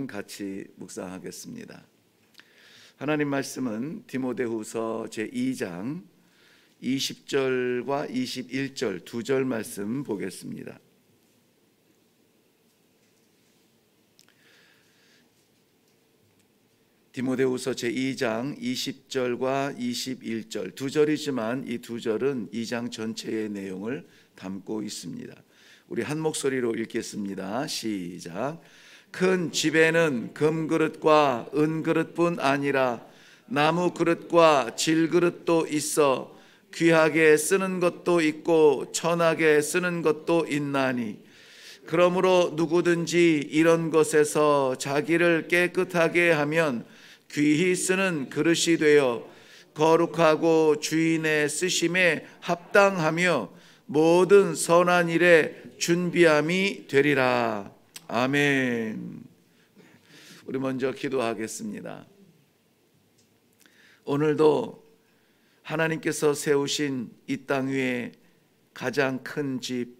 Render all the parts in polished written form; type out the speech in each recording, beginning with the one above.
같이 묵상하겠습니다. 하나님 말씀은 디모데후서 제2장 20절과 21절 두 절 말씀 보겠습니다. 디모데후서 제2장 20절과 21절 두 절이지만 이 두 절은 2장 전체의 내용을 담고 있습니다. 우리 한 목소리로 읽겠습니다. 시작. 큰 집에는 금그릇과 은그릇뿐 아니라 나무 그릇과 질그릇도 있어 귀하게 쓰는 것도 있고 천하게 쓰는 것도 있나니 그러므로 누구든지 이런 것에서 자기를 깨끗하게 하면 귀히 쓰는 그릇이 되어 거룩하고 주인의 쓰심에 합당하며 모든 선한 일에 준비함이 되리라. 아멘. 우리 먼저 기도하겠습니다. 오늘도 하나님께서 세우신 이 땅 위에 가장 큰 집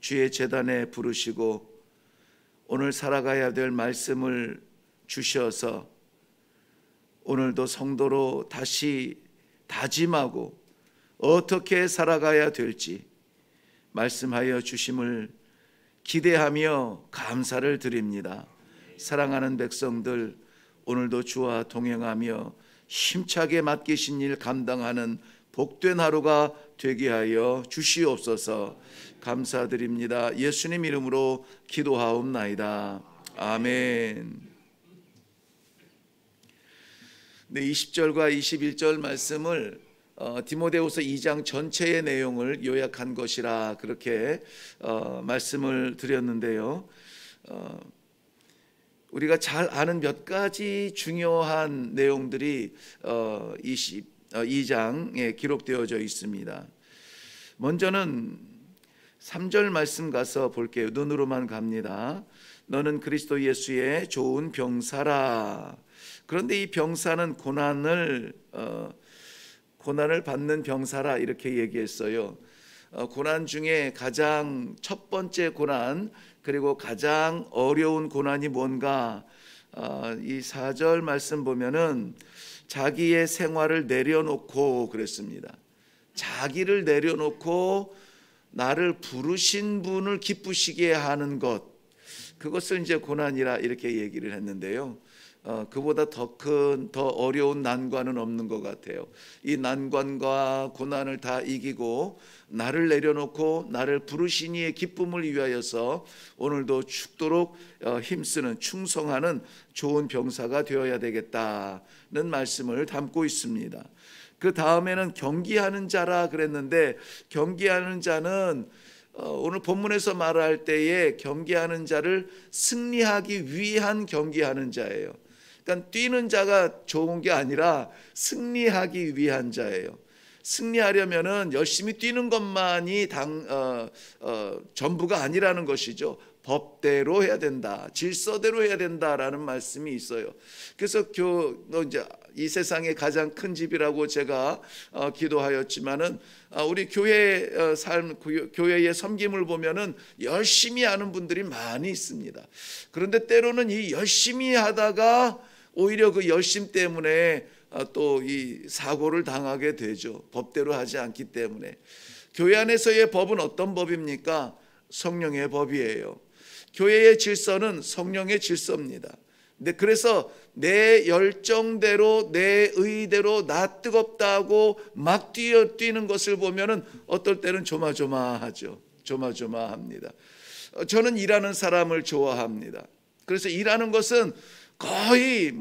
주의 제단에 부르시고 오늘 살아가야 될 말씀을 주셔서 오늘도 성도로 다시 다짐하고 어떻게 살아가야 될지 말씀하여 주심을 기대하며 감사를 드립니다. 사랑하는 백성들, 오늘도 주와 동행하며 힘차게 맡기신 일 감당하는 복된 하루가 되게 하여 주시옵소서. 감사드립니다. 예수님 이름으로 기도하옵나이다. 아멘. 네, 20절과 21절 말씀을 디모데후서 2장 전체의 내용을 요약한 것이라 그렇게 말씀을 드렸는데요. 우리가 잘 아는 몇 가지 중요한 내용들이 22장에 기록되어져 있습니다. 먼저는 3절 말씀 가서 볼게요. 눈으로만 갑니다. 너는 그리스도 예수의 좋은 병사라. 그런데 이 병사는 고난을 받는 병사라 이렇게 얘기했어요. 고난 중에 가장 첫 번째 고난, 그리고 가장 어려운 고난이 뭔가, 이 4절 말씀 보면은 자기의 생활을 내려놓고 그랬습니다. 자기를 내려놓고 나를 부르신 분을 기쁘시게 하는 것, 그것을 이제 고난이라 이렇게 얘기를 했는데요. 그보다 더 큰, 더 어려운 난관은 없는 것 같아요. 이 난관과 고난을 다 이기고 나를 내려놓고 나를 부르신 이의 기쁨을 위하여서 오늘도 죽도록 힘쓰는, 충성하는 좋은 병사가 되어야 되겠다는 말씀을 담고 있습니다. 그 다음에는 경기하는 자라 그랬는데, 경기하는 자는 오늘 본문에서 말할 때에 경기하는 자를 승리하기 위한 경기하는 자예요. 그러니까 뛰는 자가 좋은 게 아니라 승리하기 위한 자예요. 승리하려면은 열심히 뛰는 것만이 전부가 아니라는 것이죠. 법대로 해야 된다, 질서대로 해야 된다라는 말씀이 있어요. 그래서 이제 이 세상의 가장 큰 집이라고 제가 기도하였지만은 우리 교회 삶, 교회의 섬김을 보면은 열심히 하는 분들이 많이 있습니다. 그런데 때로는 이 열심히 하다가 오히려 그 열심 때문에 또 이 사고를 당하게 되죠. 법대로 하지 않기 때문에. 교회 안에서의 법은 어떤 법입니까? 성령의 법이에요. 교회의 질서는 성령의 질서입니다. 근데 그래서 내 열정대로, 내 의대로 나 뜨겁다고 막 뛰는 것을 보면은 어떨 때는 조마조마하죠. 조마조마합니다. 저는 일하는 사람을 좋아합니다. 그래서 일하는 것은 거의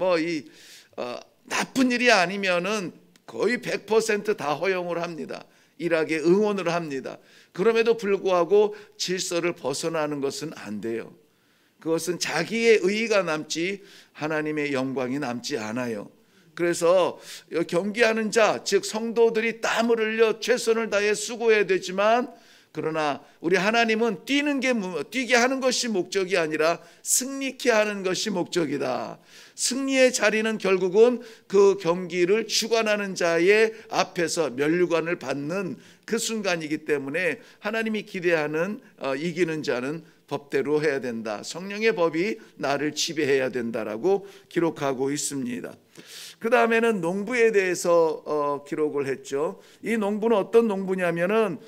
나쁜 일이 아니면은 거의 100% 다 허용을 합니다. 일하게 응원을 합니다. 그럼에도 불구하고 질서를 벗어나는 것은 안 돼요. 그것은 자기의 의의가 남지 하나님의 영광이 남지 않아요. 그래서 경기하는 자, 즉 성도들이 땀을 흘려 최선을 다해 수고해야 되지만, 그러나 우리 하나님은 뛰게 하는 것이 목적이 아니라 승리케 하는 것이 목적이다. 승리의 자리는 결국은 그 경기를 주관하는 자의 앞에서 면류관을 받는 그 순간이기 때문에 하나님이 기대하는 이기는 자는 법대로 해야 된다. 성령의 법이 나를 지배해야 된다라고 기록하고 있습니다. 그 다음에는 농부에 대해서 기록을 했죠. 이 농부는 어떤 농부냐면은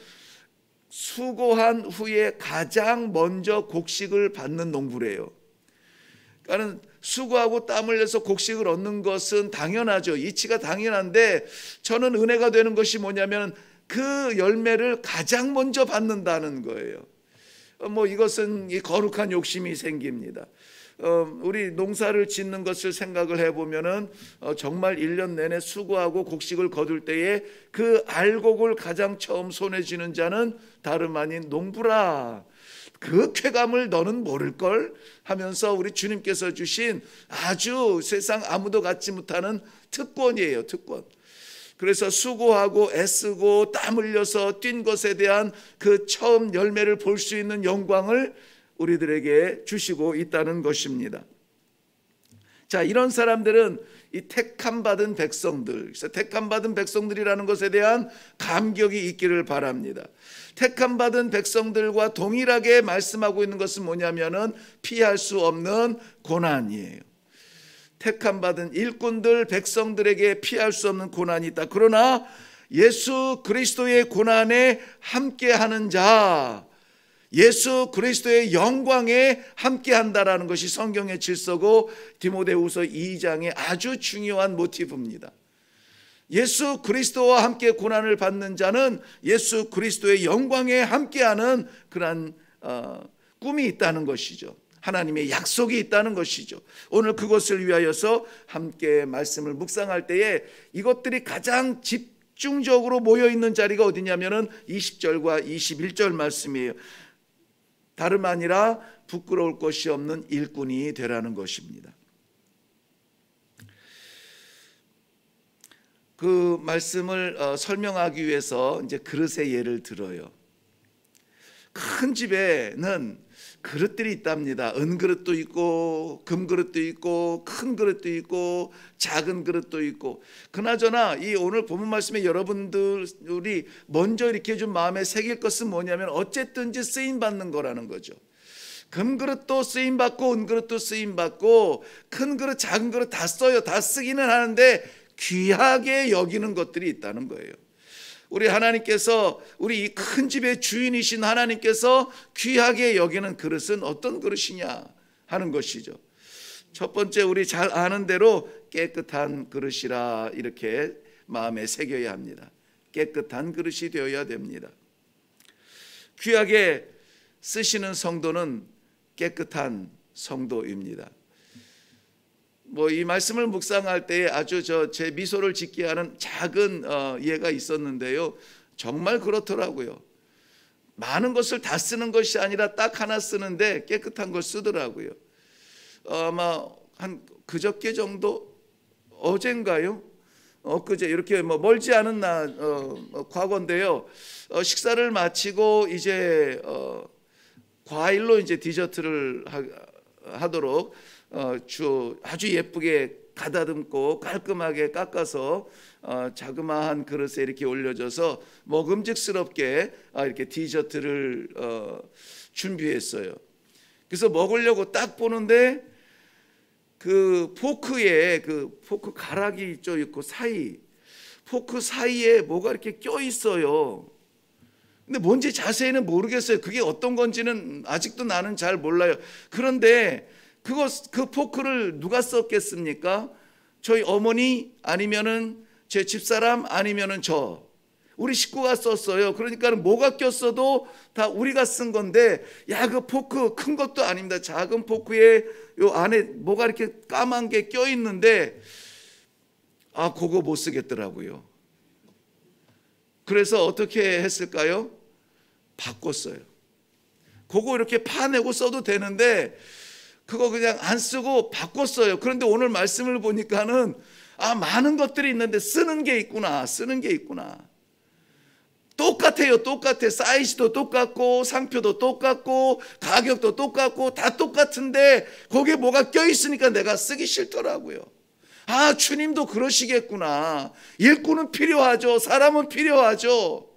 수고한 후에 가장 먼저 곡식을 받는 농부래요. 그러니까 수고하고 땀 흘려서 곡식을 얻는 것은 당연하죠. 이치가 당연한데 저는 은혜가 되는 것이 뭐냐면 그 열매를 가장 먼저 받는다는 거예요. 이것은 이 거룩한 욕심이 생깁니다. 우리 농사를 짓는 것을 생각을 해보면은 정말 1년 내내 수고하고 곡식을 거둘 때에 그 알곡을 가장 처음 손에 쥐는 자는 다름 아닌 농부라. 그 쾌감을 너는 모를걸 하면서 우리 주님께서 주신 아주 세상 아무도 갖지 못하는 특권이에요. 특권. 그래서 수고하고 애쓰고 땀 흘려서 뛴 것에 대한 그 처음 열매를 볼 수 있는 영광을 우리들에게 주시고 있다는 것입니다. 자, 이런 사람들은 이 택함 받은 백성들, 그래서 택함 받은 백성들이라는 것에 대한 감격이 있기를 바랍니다. 택함 받은 백성들과 동일하게 말씀하고 있는 것은 뭐냐면은 피할 수 없는 고난이에요. 택함 받은 일꾼들, 백성들에게 피할 수 없는 고난이 있다. 그러나 예수 그리스도의 고난에 함께하는 자, 예수 그리스도의 영광에 함께한다라는 것이 성경의 질서고 디모데후서 2장의 아주 중요한 모티브입니다. 예수 그리스도와 함께 고난을 받는 자는 예수 그리스도의 영광에 함께하는 그러한 꿈이 있다는 것이죠. 하나님의 약속이 있다는 것이죠. 오늘 그것을 위하여서 함께 말씀을 묵상할 때에 이것들이 가장 집중적으로 모여있는 자리가 어디냐면은 20절과 21절 말씀이에요. 다름 아니라 부끄러울 것이 없는 일꾼이 되라는 것입니다. 그 말씀을 설명하기 위해서 이제 그릇의 예를 들어요. 큰 집에는 그릇들이 있답니다. 은그릇도 있고 금그릇도 있고 큰 그릇도 있고 작은 그릇도 있고. 그나저나 이 오늘 본문 말씀에 여러분들이 먼저 이렇게 좀 마음에 새길 것은 뭐냐면 어쨌든지 쓰임받는 거라는 거죠. 금그릇도 쓰임받고 은그릇도 쓰임받고 큰 그릇 작은 그릇 다 써요. 다 쓰기는 하는데 귀하게 여기는 것들이 있다는 거예요. 우리 하나님께서 우리 이 큰 집의 주인이신 하나님께서 귀하게 여기는 그릇은 어떤 그릇이냐 하는 것이죠. 첫 번째, 우리 잘 아는 대로 깨끗한 그릇이라 이렇게 마음에 새겨야 합니다. 깨끗한 그릇이 되어야 됩니다. 귀하게 쓰시는 성도는 깨끗한 성도입니다. 이 말씀을 묵상할 때에 아주 제 미소를 짓게 하는 작은 예가 있었는데요. 정말 그렇더라고요. 많은 것을 다 쓰는 것이 아니라 딱 하나 쓰는데 깨끗한 걸 쓰더라고요. 아마 한 그저께 정도, 어젠가요? 엊그제 이렇게 멀지 않은 날 과거인데요. 식사를 마치고 이제 과일로 이제 디저트를 하도록 아주 예쁘게 가다듬고 깔끔하게 깎아서 자그마한 그릇에 이렇게 올려줘서 먹음직스럽게 이렇게 디저트를 준비했어요. 그래서 먹으려고 딱 보는데 그 포크에 포크 가락이 있고 포크 사이에 뭐가 이렇게 껴 있어요. 근데 뭔지 자세히는 모르겠어요. 그게 어떤 건지는 아직도 나는 잘 몰라요. 그런데 그 포크를 누가 썼겠습니까? 저희 어머니 아니면은 제 집사람 아니면은 우리 식구가 썼어요. 그러니까 뭐가 꼈어도 다 우리가 쓴 건데, 그 포크 큰 것도 아닙니다. 작은 포크에 요 안에 뭐가 이렇게 까만 게 껴 있는데 그거 못 쓰겠더라고요. 그래서 어떻게 했을까요? 바꿨어요. 그거 이렇게 파내고 써도 되는데 그거 그냥 안 쓰고 바꿨어요. 그런데 오늘 말씀을 보니까는 많은 것들이 있는데 쓰는 게 있구나. 똑같아요. 똑같아. 사이즈도 똑같고 상표도 똑같고 가격도 똑같고 다 똑같은데 거기에 뭐가 껴있으니까 내가 쓰기 싫더라고요. 주님도 그러시겠구나. 일꾼은 필요하죠. 사람은 필요하죠.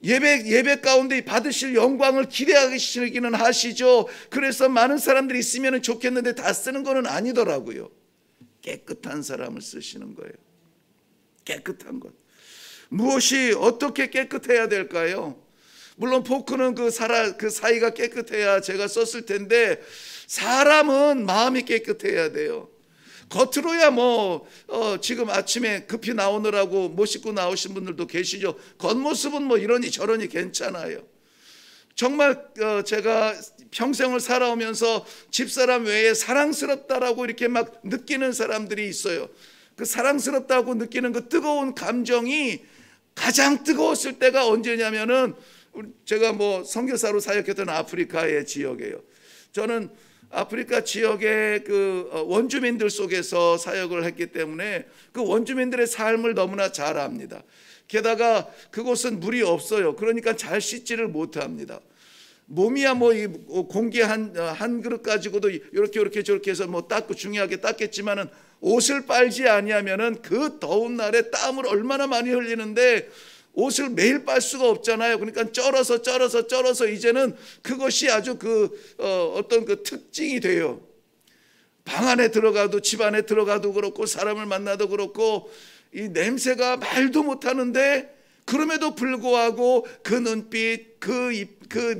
예배 가운데 받으실 영광을 기대하시기는 하시죠. 그래서 많은 사람들이 있으면 좋겠는데 다 쓰는 거는 아니더라고요. 깨끗한 사람을 쓰시는 거예요. 깨끗한 것. 무엇이 어떻게 깨끗해야 될까요? 물론 포크는 그 사이가 깨끗해야 제가 썼을 텐데, 사람은 마음이 깨끗해야 돼요. 겉으로야 지금 아침에 급히 나오느라고 못 씻고 나오신 분들도 계시죠. 겉모습은 이러니 저러니 괜찮아요. 정말 제가 평생을 살아오면서 집사람 외에 사랑스럽다라고 이렇게 막 느끼는 사람들이 있어요. 그 사랑스럽다고 느끼는 그 뜨거운 감정이 가장 뜨거웠을 때가 언제냐면은, 제가 선교사로 사역했던 아프리카의 지역이에요. 저는 아프리카 지역의 그 원주민들 속에서 사역을 했기 때문에 그 원주민들의 삶을 너무나 잘 압니다. 게다가 그곳은 물이 없어요. 그러니까 잘 씻지를 못합니다. 몸이야 이 공기 한 그릇 가지고도 이렇게 저렇게 해서 닦고 중요하게 닦겠지만은, 옷을 빨지 아니하면은 그 더운 날에 땀을 얼마나 많이 흘리는데 옷을 매일 빨 수가 없잖아요. 그러니까 쩔어서 이제는 그것이 아주 어떤 그 특징이 돼요. 방 안에 들어가도, 집 안에 들어가도 그렇고, 사람을 만나도 그렇고, 이 냄새가 말도 못하는데, 그럼에도 불구하고 그 눈빛, 그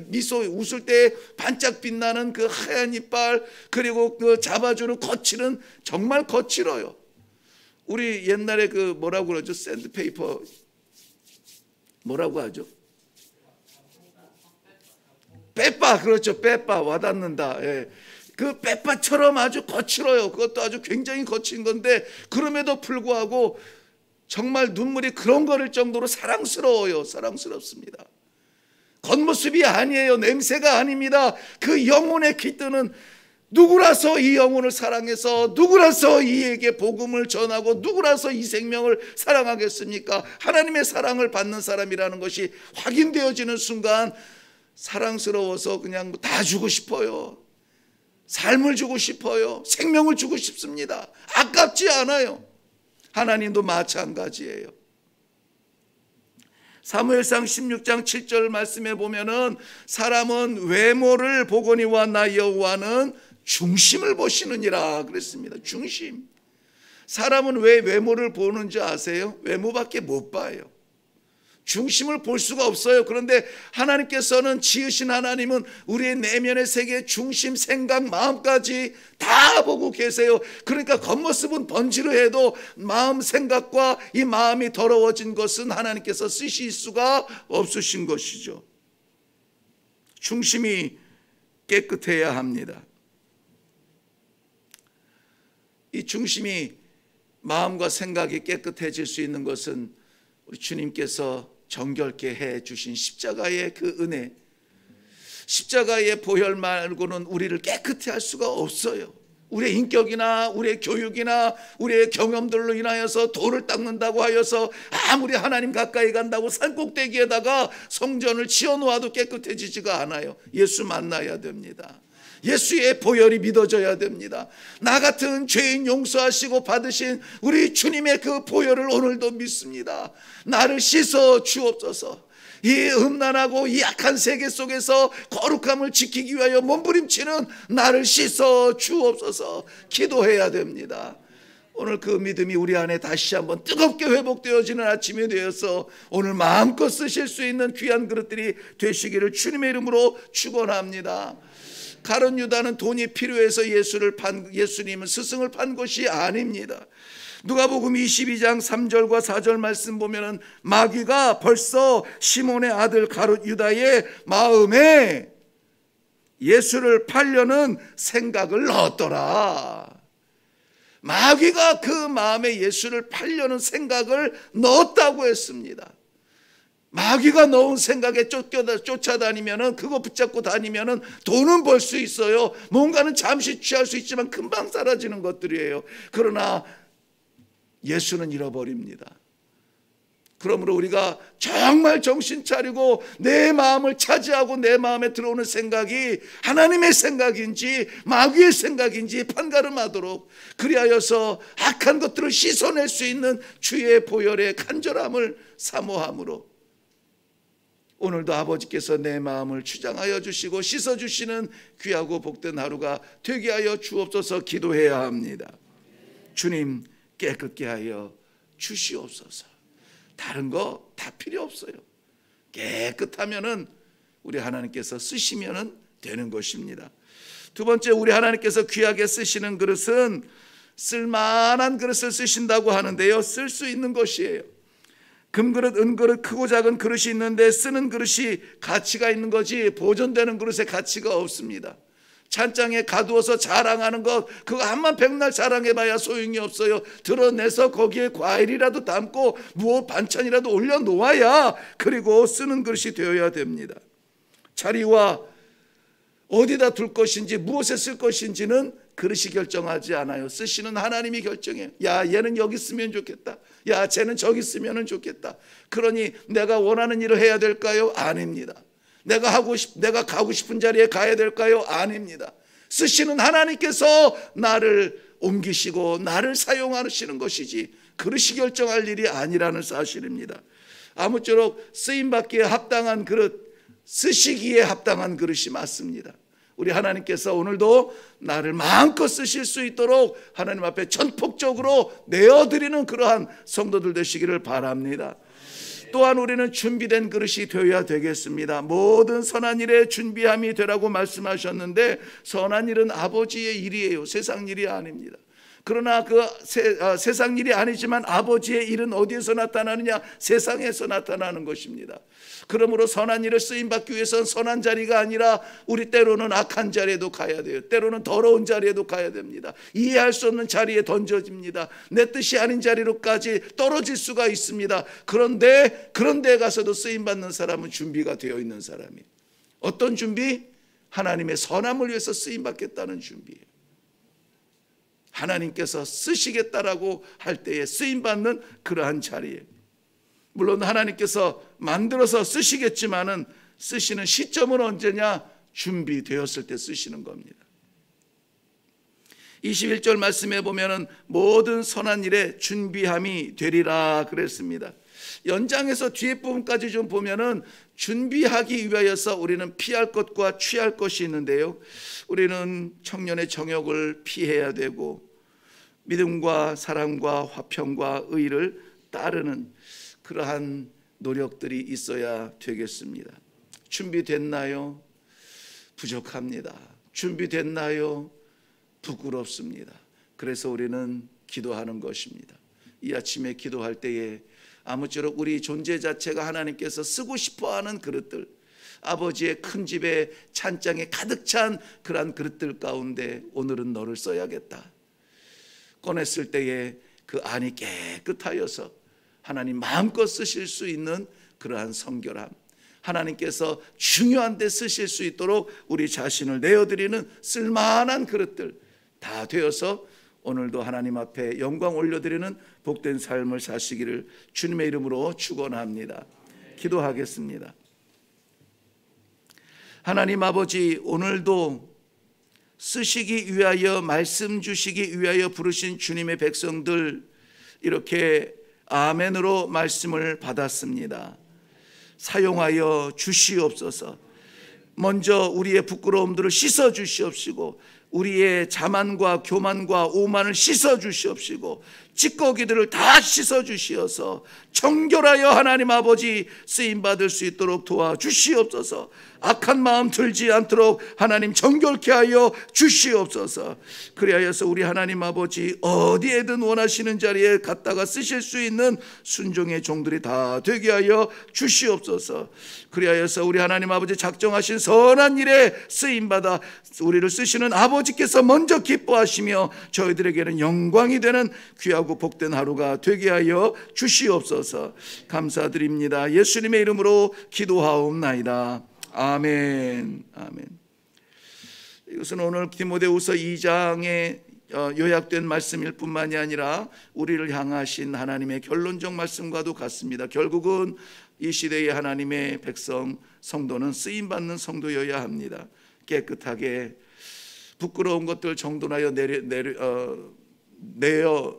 미소, 웃을 때 반짝 빛나는 그 하얀 이빨, 그리고 그 잡아주는 거칠은 정말 거칠어요. 우리 옛날에 뭐라고 그러죠? 샌드페이퍼 뭐라고 하죠? 빼빠. 그렇죠. 빼빠. 와닿는다. 예. 그 빼빠처럼 아주 거칠어요. 그것도 아주 굉장히 거친 건데, 그럼에도 불구하고 정말 눈물이 그런 거릴 정도로 사랑스러워요. 사랑스럽습니다. 겉모습이 아니에요. 냄새가 아닙니다. 그 영혼의 깃드는, 누구라서 이 영혼을 사랑해서, 누구라서 이에게 복음을 전하고, 누구라서 이 생명을 사랑하겠습니까? 하나님의 사랑을 받는 사람이라는 것이 확인되어지는 순간 사랑스러워서 그냥 다 주고 싶어요. 삶을 주고 싶어요. 생명을 주고 싶습니다. 아깝지 않아요. 하나님도 마찬가지예요. 사무엘상 16장 7절 말씀에 보면은, 사람은 외모를 보거니와 나 여호와는 중심을 보시느니라 그랬습니다. 중심. 사람은 왜 외모를 보는지 아세요? 외모밖에 못 봐요. 중심을 볼 수가 없어요. 그런데 하나님께서는, 지으신 하나님은 우리의 내면의 세계 중심, 생각, 마음까지 다 보고 계세요. 그러니까 겉모습은 번지르해도 마음, 생각과 이 마음이 더러워진 것은 하나님께서 쓰실 수가 없으신 것이죠. 중심이 깨끗해야 합니다. 이 중심이, 마음과 생각이 깨끗해질 수 있는 것은 우리 주님께서 정결케 해 주신 십자가의 그 은혜, 십자가의 보혈 말고는 우리를 깨끗해 할 수가 없어요. 우리의 인격이나 우리의 교육이나 우리의 경험들로 인하여서 돌을 닦는다고 하여서 아무리 하나님 가까이 간다고 산꼭대기에다가 성전을 지어놓아도 깨끗해지지가 않아요. 예수 만나야 됩니다. 예수의 보혈이 믿어져야 됩니다. 나 같은 죄인 용서하시고 받으신 우리 주님의 그 보혈을 오늘도 믿습니다. 나를 씻어 주옵소서. 이 음란하고 이 약한 세계 속에서 거룩함을 지키기 위하여 몸부림치는 나를 씻어 주옵소서. 기도해야 됩니다. 오늘 그 믿음이 우리 안에 다시 한번 뜨겁게 회복되어지는 아침이 되어서 오늘 마음껏 쓰실 수 있는 귀한 그릇들이 되시기를 주님의 이름으로 축원합니다. 가룟 유다는 돈이 필요해서 예수님은 스승을 판 것이 아닙니다. 누가복음 22장 3절과 4절 말씀 보면은, 마귀가 벌써 시몬의 아들 가룟 유다의 마음에 예수를 팔려는 생각을 넣었더라. 마귀가 그 마음에 예수를 팔려는 생각을 넣었다고 했습니다. 마귀가 넣은 생각에 쫓아다니면은, 그거 붙잡고 다니면은 돈은 벌 수 있어요. 뭔가는 잠시 취할 수 있지만 금방 사라지는 것들이에요. 그러나 예수는 잃어버립니다. 그러므로 우리가 정말 정신 차리고 내 마음을 차지하고 내 마음에 들어오는 생각이 하나님의 생각인지 마귀의 생각인지 판가름하도록, 그리하여서 악한 것들을 씻어낼 수 있는 주의 보혈의 간절함을 사모함으로 오늘도 아버지께서 내 마음을 주장하여 주시고 씻어주시는 귀하고 복된 하루가 되게 하여 주옵소서. 기도해야 합니다. 주님, 깨끗게 하여 주시옵소서. 다른 거 다 필요 없어요. 깨끗하면은 우리 하나님께서 쓰시면은 되는 것입니다. 두 번째, 우리 하나님께서 귀하게 쓰시는 그릇은 쓸만한 그릇을 쓰신다고 하는데요, 쓸 수 있는 것이에요. 금그릇, 은그릇, 크고 작은 그릇이 있는데 쓰는 그릇이 가치가 있는 거지 보존되는 그릇에 가치가 없습니다. 찬장에 가두어서 자랑하는 것, 그거 한만 백날 자랑해봐야 소용이 없어요. 드러내서 거기에 과일이라도 담고 무엇 반찬이라도 올려놓아야 그리고 쓰는 그릇이 되어야 됩니다. 자리와 어디다 둘 것인지 무엇에 쓸 것인지는 그릇이 결정하지 않아요. 쓰시는 하나님이 결정해요. 야, 얘는 여기 쓰면 좋겠다. 야, 쟤는 저기 쓰면 좋겠다. 그러니 내가 원하는 일을 해야 될까요? 아닙니다. 내가 가고 싶은 자리에 가야 될까요? 아닙니다. 쓰시는 하나님께서 나를 옮기시고 나를 사용하시는 것이지 그릇이 결정할 일이 아니라는 사실입니다. 아무쪼록 쓰임받기에 합당한 그릇, 쓰시기에 합당한 그릇이 맞습니다. 우리 하나님께서 오늘도 나를 마음껏 쓰실 수 있도록 하나님 앞에 전폭적으로 내어드리는 그러한 성도들 되시기를 바랍니다. 또한 우리는 준비된 그릇이 되어야 되겠습니다. 모든 선한 일에 준비함이 되라고 말씀하셨는데 선한 일은 아버지의 일이에요. 세상 일이 아닙니다. 그러나 세상 일이 아니지만 아버지의 일은 어디에서 나타나느냐? 세상에서 나타나는 것입니다. 그러므로 선한 일을 쓰임받기 위해서는 선한 자리가 아니라 우리 때로는 악한 자리에도 가야 돼요. 때로는 더러운 자리에도 가야 됩니다. 이해할 수 없는 자리에 던져집니다. 내 뜻이 아닌 자리로까지 떨어질 수가 있습니다. 그런데 그런 데 가서도 쓰임받는 사람은 준비가 되어 있는 사람이에요. 어떤 준비? 하나님의 선함을 위해서 쓰임받겠다는 준비예요. 하나님께서 쓰시겠다라고 할 때에 쓰임받는 그러한 자리에, 물론 하나님께서 만들어서 쓰시겠지만은 쓰시는 시점은 언제냐? 준비되었을 때 쓰시는 겁니다. 21절 말씀에 보면은 모든 선한 일에 준비함이 되리라 그랬습니다. 연장해서 뒤에 부분까지 좀 보면은 준비하기 위하여서 우리는 피할 것과 취할 것이 있는데요, 우리는 청년의 정욕을 피해야 되고 믿음과 사랑과 화평과 의를 따르는 그러한 노력들이 있어야 되겠습니다. 준비됐나요? 부족합니다. 준비됐나요? 부끄럽습니다. 그래서 우리는 기도하는 것입니다. 이 아침에 기도할 때에 아무쪼록 우리 존재 자체가 하나님께서 쓰고 싶어하는 그릇들, 아버지의 큰 집에 찬장에 가득 찬 그러한 그릇들 가운데 오늘은 너를 써야겠다. 꺼냈을 때에 그 안이 깨끗하여서 하나님 마음껏 쓰실 수 있는 그러한 성결함, 하나님께서 중요한 데 쓰실 수 있도록 우리 자신을 내어드리는 쓸만한 그릇들 다 되어서 오늘도 하나님 앞에 영광 올려드리는 복된 삶을 사시기를 주님의 이름으로 축원합니다. 기도하겠습니다. 하나님 아버지, 오늘도 쓰시기 위하여 말씀 주시기 위하여 부르신 주님의 백성들 이렇게 아멘으로 말씀을 받았습니다. 사용하여 주시옵소서. 먼저 우리의 부끄러움들을 씻어 주시옵시고 우리의 자만과 교만과 오만을 씻어 주시옵시고 찌꺼기들을 다 씻어 주시어서 정결하여 하나님 아버지 쓰임받을 수 있도록 도와주시옵소서. 악한 마음 들지 않도록 하나님 정결케 하여 주시옵소서. 그리하여서 우리 하나님 아버지 어디에든 원하시는 자리에 갖다가 쓰실 수 있는 순종의 종들이 다 되게 하여 주시옵소서. 그리하여서 우리 하나님 아버지 작정하신 선한 일에 쓰임받아 우리를 쓰시는 아버지께서 먼저 기뻐하시며 저희들에게는 영광이 되는 귀하고 복된 하루가 되게 하여 주시옵소서. 감사드립니다. 예수님의 이름으로 기도하옵나이다. 아멘. 아멘. 이것은 오늘 디모데후서 2장에 요약된 말씀일 뿐만이 아니라 우리를 향하신 하나님의 결론적 말씀과도 같습니다. 결국은 이 시대의 하나님의 백성 성도는 쓰임받는 성도여야 합니다. 깨끗하게 부끄러운 것들 정돈하여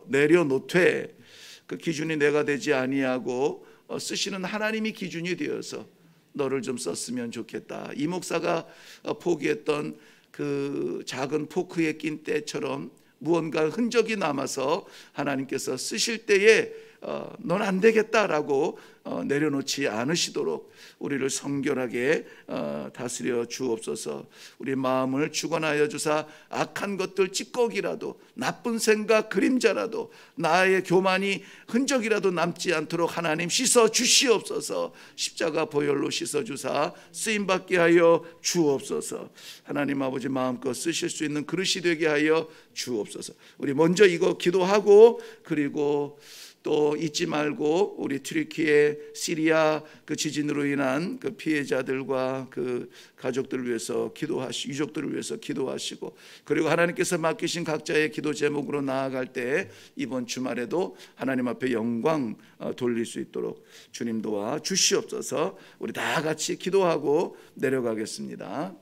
내려놓되 그 기준이 내가 되지 아니하고 쓰시는 하나님이 기준이 되어서 너를 좀 썼으면 좋겠다. 이 목사가 포기했던 그 작은 포크에 낀 때처럼 무언가 흔적이 남아서 하나님께서 쓰실 때에 넌 안 되겠다라고 내려놓지 않으시도록 우리를 성결하게 다스려 주옵소서. 우리 마음을 주관하여 주사 악한 것들 찌꺼기라도 나쁜 생각 그림자라도 나의 교만이 흔적이라도 남지 않도록 하나님 씻어 주시옵소서. 십자가 보혈로 씻어 주사 쓰임 받게 하여 주옵소서. 하나님 아버지 마음껏 쓰실 수 있는 그릇이 되게 하여 주옵소서. 우리 먼저 이거 기도하고 그리고 또 잊지 말고 우리 튀르키예 시리아 그 지진으로 인한 그 피해자들과 그 가족들을 위해서 기도하시고 유족들을 위해서 기도하시고 그리고 하나님께서 맡기신 각자의 기도 제목으로 나아갈 때 이번 주말에도 하나님 앞에 영광 돌릴 수 있도록 주님 도와 주시옵소서. 우리 다 같이 기도하고 내려가겠습니다.